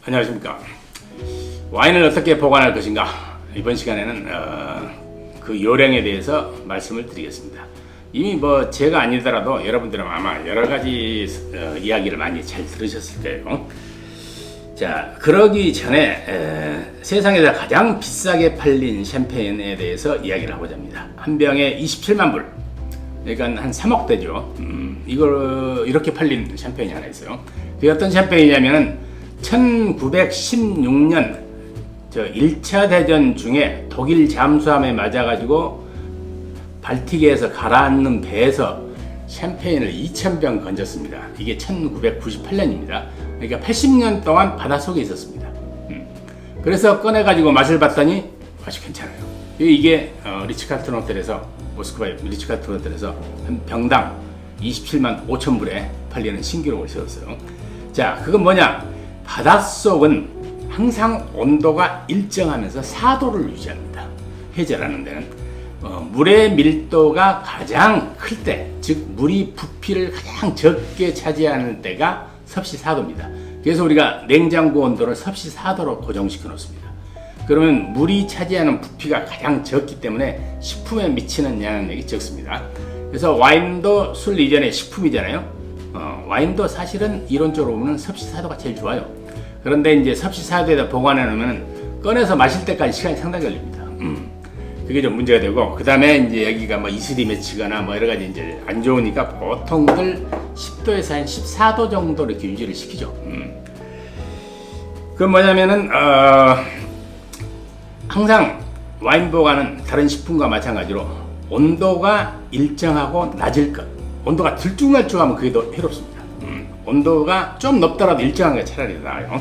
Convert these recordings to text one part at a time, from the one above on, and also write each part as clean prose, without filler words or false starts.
안녕하십니까. 와인을 어떻게 보관할 것인가, 이번 시간에는 그 요령에 대해서 말씀을 드리겠습니다. 이미 제가 아니더라도 여러분들은 아마 여러가지 이야기를 많이 잘 들으셨을 거예요. 자, 그러기 전에 세상에서 가장 비싸게 팔린 샴페인에 대해서 이야기를 하고자 합니다. 한 병에 27만 불, 그러니까 한 3억 대죠. 이걸 이렇게 팔린 샴페인이 하나 있어요. 그게 어떤 샴페인이냐면은 1916년 1차 대전 중에 독일 잠수함에 맞아가지고 발틱에서 가라앉는 배에서 샴페인을 2,000병 건졌습니다. 이게 1998년입니다. 그러니까 80년 동안 바닷속에 있었습니다. 그래서 꺼내가지고 맛을 봤더니 맛이 괜찮아요. 이게 리츠칼튼 호텔에서, 모스크바의 리츠칼튼 호텔에서 한 병당 27만 5천 불에 팔리는 신기록을 세웠어요. 자, 그건 뭐냐? 바닷속은 항상 온도가 일정하면서 4도를 유지합니다. 해제라는 데는 물의 밀도가 가장 클 때, 즉 물이 부피를 가장 적게 차지하는 때가 섭씨 4도입니다. 그래서 우리가 냉장고 온도를 섭씨 4도로 고정시켜 놓습니다. 그러면 물이 차지하는 부피가 가장 적기 때문에 식품에 미치는 영향력이 적습니다. 그래서 와인도 술 이전에 식품이잖아요. 와인도 사실은 이론적으로 보면 섭씨 4도가 제일 좋아요. 그런데 이제 섭씨 4도에다 보관해 놓으면 꺼내서 마실 때까지 시간이 상당히 걸립니다. 그게 좀 문제가 되고, 그 다음에 이제 여기가 이슬이 맺히거나 여러 가지 이제 안 좋으니까 보통들 10도에서 한 14도 정도 이렇게 유지를 시키죠. 그건 뭐냐면은, 항상 와인 보관은 다른 식품과 마찬가지로 온도가 일정하고 낮을 것, 온도가 들쭉날쭉하면 그게 더 해롭습니다. 온도가 좀 높더라도 일정한 게 차라리 나아요.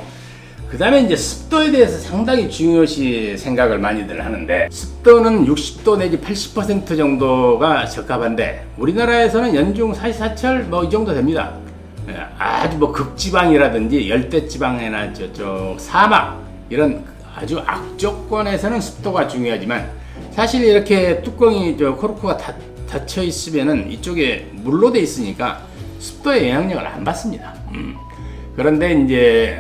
그 다음에 이제 습도에 대해서 상당히 중요시 생각을 많이들 하는데, 습도는 60도 내지 80% 정도가 적합한데, 우리나라에서는 연중 사시사철 이 정도 됩니다. 아주 극지방이라든지 열대지방이나 저쪽 사막, 이런 아주 악조건에서는 습도가 중요하지만, 사실 이렇게 뚜껑이 코르크가 닫혀 있으면은 이쪽에 물로 돼 있으니까 습도의 영향력을 안 받습니다. 그런데 이제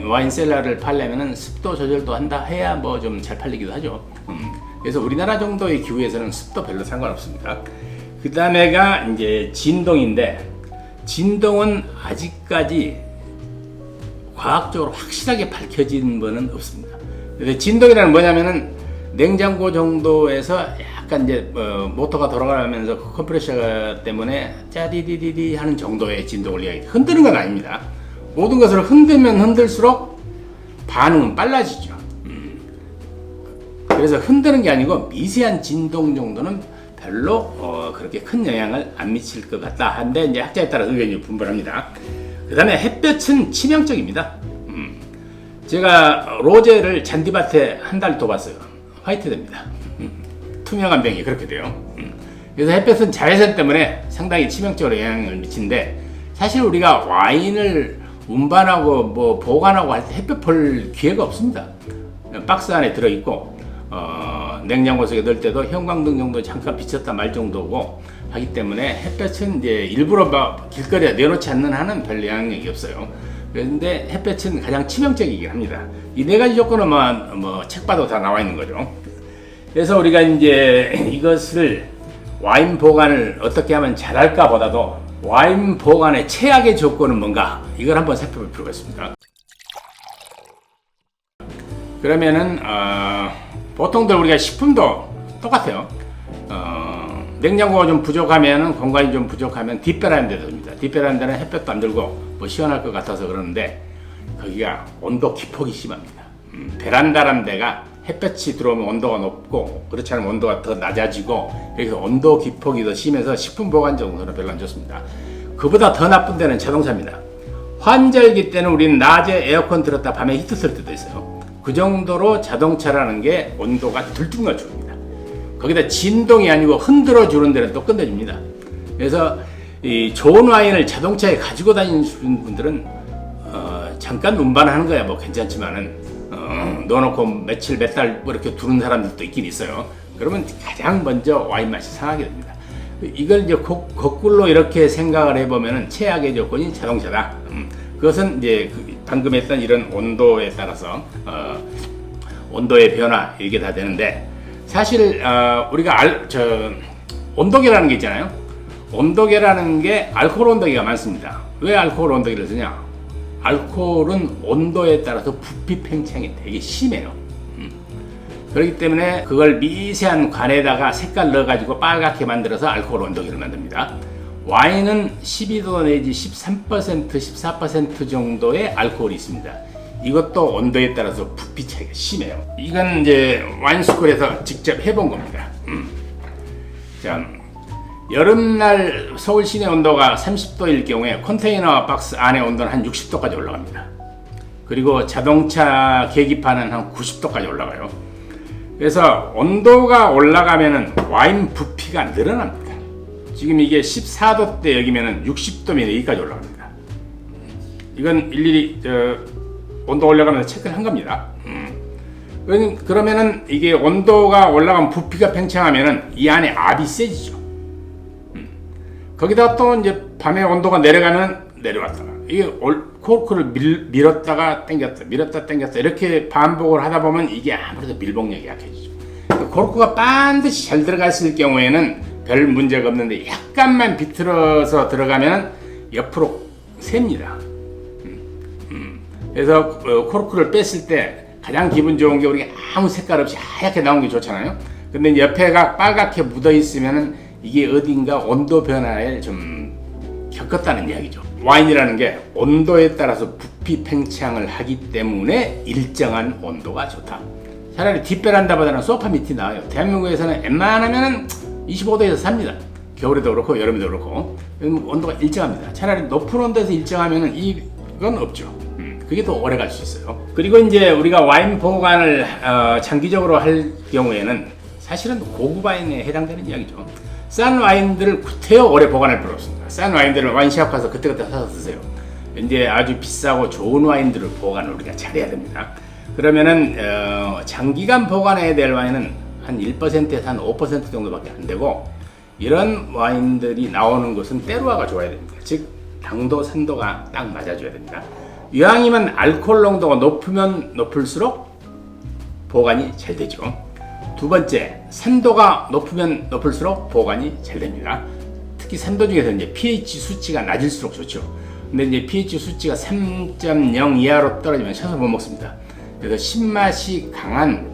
와인 셀러를 팔려면은 습도 조절도 한다 해야 좀 잘 팔리기도 하죠. 그래서 우리나라 정도의 기후에서는 습도 별로 상관없습니다. 그 다음에가 이제 진동인데, 진동은 아직까지 과학적으로 확실하게 밝혀진 바는 없습니다. 그래서 진동이라는 뭐냐면은 냉장고 정도에서 약간 이제 모터가 돌아가면서 컴프레셔 때문에 짜디디디디 하는 정도의 진동을 이야기해요. 흔드는 건 아닙니다. 모든 것을 흔들면 흔들수록 반응은 빨라지죠. 그래서 흔드는 게 아니고 미세한 진동 정도는 별로 그렇게 큰 영향을 안 미칠 것 같다 한데, 이제 학자에 따라 의견이 분분합니다. 그 다음에 햇볕은 치명적입니다. 제가 로제를 잔디밭에 한 달 둬봤어요. 화이트 됩니다. 투명한 병이 그렇게 돼요. 그래서 햇볕은 자외선 때문에 상당히 치명적으로 영향을 미치는데, 사실 우리가 와인을 운반하고 보관하고 할 때 햇볕 볼 기회가 없습니다. 박스 안에 들어있고, 냉장고 속에 넣을 때도 형광등 정도 잠깐 비쳤다 말 정도고 하기 때문에 햇볕은 이제 일부러 길거리에 내놓지 않는 한은 별 영향력이 없어요. 그런데 햇볕은 가장 치명적이긴 합니다. 이 네 가지 조건은 책 봐도 다 나와 있는 거죠. 그래서 우리가 이제 이것을 와인 보관을 어떻게 하면 잘할까 보다도 와인 보관의 최악의 조건은 뭔가, 이걸 한번 살펴볼 필요가 있습니다. 그러면은 보통들 우리가 식품도 똑같아요. 냉장고가 좀 부족하면은, 공간이 좀 부족하면 뒷베란다에 둡니다. 뒷베란다는 햇볕도 안 들고 시원할 것 같아서 그러는데, 거기가 온도 기폭이 심합니다. 베란다라는 데가 햇볕이 들어오면 온도가 높고, 그렇지 않으면 온도가 더 낮아지고, 그래서 온도 기폭이 더 심해서 식품 보관 정도는 별로 안 좋습니다. 그보다 더 나쁜 데는 자동차입니다. 환절기 때는 우리는 낮에 에어컨 들었다 밤에 히터 쓸 때도 있어요. 그 정도로 자동차라는 게 온도가 들쭉날쭉합니다. 거기다 진동이 아니고 흔들어 주는 데는 또 끝내줍니다. 그래서 이 좋은 와인을 자동차에 가지고 다니는 분들은 잠깐 운반하는 거야 괜찮지만은, 넣어놓고 며칠 몇 달 이렇게 두는 사람들도 있긴 있어요. 그러면 가장 먼저 와인 맛이 상하게 됩니다. 이걸 이제 거꾸로 이렇게 생각을 해보면은 최악의 조건이 자동차다. 그것은 이제 방금 했던 이런 온도에 따라서 온도의 변화 이게 다 되는데 사실 우리가 온도계라는 게 있잖아요. 온도계라는 게 알코올 온도계가 많습니다. 왜 알코올 온도계를 쓰냐? 알코올은 온도에 따라서 부피 팽창이 되게 심해요. 그렇기 때문에 그걸 미세한 관에다가 색깔 넣어가지고 빨갛게 만들어서 알코올 온도계를 만듭니다. 와인은 12도 내지 13%, 14% 정도의 알코올이 있습니다. 이것도 온도에 따라서 부피 차이가 심해요. 이건 이제 와인스쿨에서 직접 해본 겁니다. 자, 여름날 서울 시내 온도가 30도일 경우에 컨테이너 박스 안의 온도는 한 60도까지 올라갑니다. 그리고 자동차 계기판은 한 90도까지 올라가요. 그래서 온도가 올라가면은 와인 부피가 늘어납니다. 지금 이게 14도대 여기면은 60도면 여기까지 올라갑니다. 이건 일일이 온도 올라가면서 체크를 한 겁니다. 그러면은 이게 온도가 올라가면 부피가 팽창하면은 이 안에 압이 세지죠. 거기다가 또 이제 밤에 온도가 내려가면 내려갔다가 이게 코르크를 밀었다가 당겼다 밀었다 당겼다 이렇게 반복을 하다 보면 이게 아무래도 밀봉력이 약해지죠. 코르크가 반드시 잘 들어가 있을 경우에는 별 문제가 없는데 약간만 비틀어서 들어가면 옆으로 셉니다. 그래서 코르크를 뺐을 때 가장 기분 좋은 게 우리가 아무 색깔 없이 하얗게 나온 게 좋잖아요. 근데 이제 옆에가 빨갛게 묻어 있으면은 이게 어딘가 온도 변화를 좀 겪었다는 이야기죠. 와인이라는 게 온도에 따라서 부피 팽창을 하기 때문에 일정한 온도가 좋다. 차라리 뒷베란다보다는 소파 밑이 나아요. 대한민국에서는 웬만하면 25도에서 삽니다. 겨울에도 그렇고 여름에도 그렇고 온도가 일정합니다. 차라리 높은 온도에서 일정하면 이건 없죠. 그게 더 오래 갈 수 있어요. 그리고 이제 우리가 와인 보관을 장기적으로 할 경우에는 사실은 고급 와인에 해당되는 이야기죠. 싼 와인들을 구태여 오래 보관할 필요 없습니다. 싼 와인들을 와인샵 가서 그때그때 사서 드세요. 이제 아주 비싸고 좋은 와인들을 보관을 우리가 잘해야 됩니다. 그러면은 장기간 보관해야 될 와인은 한 1%에서 한 5% 정도밖에 안 되고 이런 와인들이 나오는 것은 때로화가 좋아야 됩니다. 즉 당도, 산도가 딱 맞아줘야 됩니다. 이왕이면 알코올 농도가 높으면 높을수록 보관이 잘 되죠. 두 번째, 산도가 높으면 높을수록 보관이 잘 됩니다. 특히 산도 중에서 이제 pH 수치가 낮을수록 좋죠. 근데 이제 pH 수치가 3.0 이하로 떨어지면 셔서 못 먹습니다. 그래서 신맛이 강한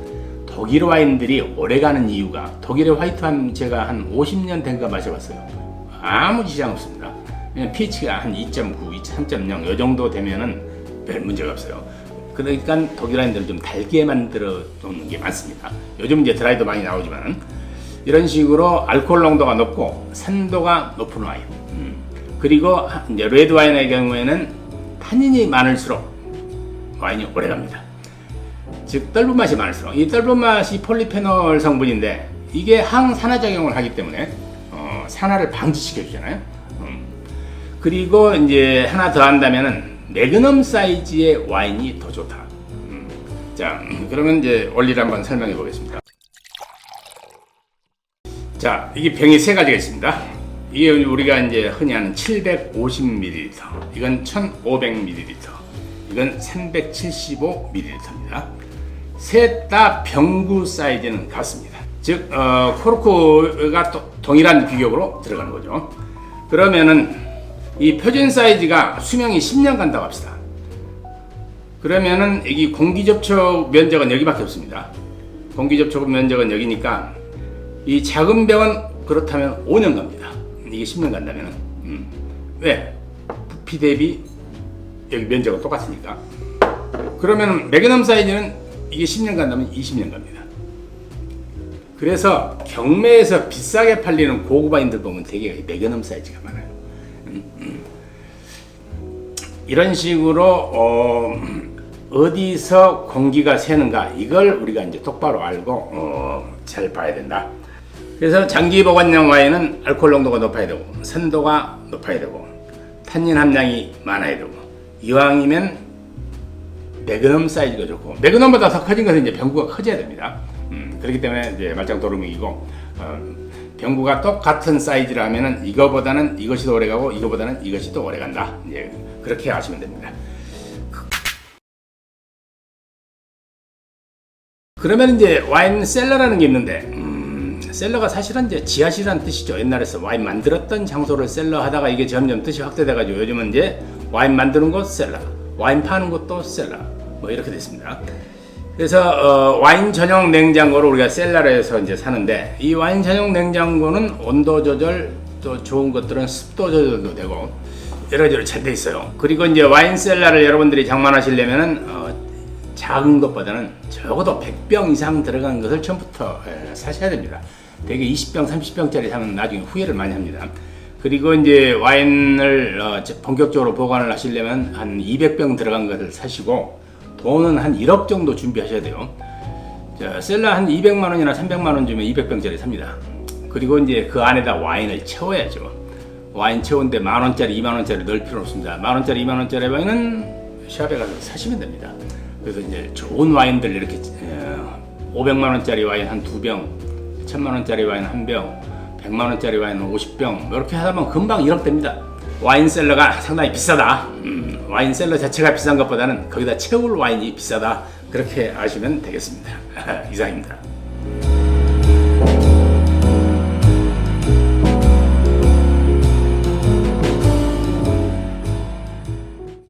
독일 와인들이 오래가는 이유가 독일의 화이트 와인 제가 한 50년 된 거 마셔봤어요. 아무 지장 없습니다. 그냥 pH가 한 2.9, 3.0 이 정도 되면은 별 문제가 없어요. 그러니까 독일 와인들을 좀 달게 만들어 놓는 게 많습니다. 요즘 이제 드라이도 많이 나오지만 이런 식으로 알코올 농도가 높고 산도가 높은 와인. 그리고 이제 레드 와인의 경우에는 타닌이 많을수록 와인이 오래갑니다. 즉 떫은 맛이 많을수록 이 떫은 맛이 폴리페놀 성분인데 이게 항산화 작용을 하기 때문에 산화를 방지시켜 주잖아요. 그리고 이제 하나 더 한다면은 매그넘 사이즈의 와인이 더 좋다. 자, 그러면 이제 원리를 한번 설명해 보겠습니다. 자, 이게 병이 세 가지가 있습니다. 이게 우리가 이제 흔히 하는 750ml, 이건 1500ml, 이건 375ml입니다. 셋 다 병구 사이즈는 같습니다. 즉, 코르크가 동일한 규격으로 들어가는 거죠. 그러면은 이 표준 사이즈가 수명이 10년 간다고 합시다. 그러면은 여기 공기 접촉 면적은 여기밖에 없습니다. 공기 접촉 면적은 여기니까 이 작은 병은 그렇다면 5년 갑니다. 이게 10년 간다면은 왜? 부피 대비 여기 면적은 똑같으니까. 그러면은 매그넘 사이즈는 이게 10년 간다면 20년 갑니다. 그래서 경매에서 비싸게 팔리는 고급 와인들 보면 되게 매그넘 사이즈가 많아요. 이런 식으로 어디서 공기가 새는가 이걸 우리가 이제 똑바로 알고 잘 봐야 된다. 그래서 장기 보관용 와인은 알코올 농도가 높아야 되고 산도가 높아야 되고 탄닌 함량이 많아야 되고 이왕이면 매그넘 사이즈가 좋고 매그넘보다 더 커진 것은 이제 병구가 커져야 됩니다. 그렇기 때문에 이제 말짱 도루묵이고 병구가 똑같은 사이즈라면은 이거보다는 이것이 더 오래가고 이거보다는 이것이 더 오래간다. 이제 그렇게 아시면 됩니다. 그러면 이제 와인 셀러라는 게 있는데, 셀러가 사실은 이제 지하실이라는 뜻이죠. 옛날에서 와인 만들었던 장소를 셀러 하다가 이게 점점 뜻이 확대돼가지고 요즘은 이제 와인 만드는 곳 셀러, 와인 파는 곳도 셀러, 뭐 이렇게 됐습니다. 그래서 와인 전용 냉장고를 우리가 셀러에서 이제 사는데, 이 와인 전용 냉장고는 온도 조절, 또 좋은 것들은 습도 조절도 되고 여러 가지로 잘 돼 있어요. 그리고 이제 와인 셀러를 여러분들이 장만하시려면은 작은 것보다는 적어도 100병 이상 들어간 것을 처음부터 사셔야 됩니다. 대개 20병, 30병짜리 사면 나중에 후회를 많이 합니다. 그리고 이제 와인을 본격적으로 보관을 하시려면 한 200병 들어간 것을 사시고 돈은 한 1억 정도 준비하셔야 돼요. 자, 셀러 한 200만 원이나 300만 원 주면 200병짜리 삽니다. 그리고 이제 그 안에다 와인을 채워야죠. 와인 채우는데 만 원짜리, 2만 원짜리 넣을 필요 없습니다. 만 원짜리, 2만 원짜리 와인은 샵에 가서 사시면 됩니다. 그래서 이제 좋은 와인들 이렇게 500만 원짜리 와인 한 2병, 1000만 원짜리 와인 1병, 100만 원짜리 와인 50병 이렇게 하다 보면 금방 1억 됩니다. 와인 셀러가 상당히 비싸다. 와인 셀러 자체가 비싼 것보다는 거기다 채울 와인이 비싸다. 그렇게 아시면 되겠습니다. 이상입니다.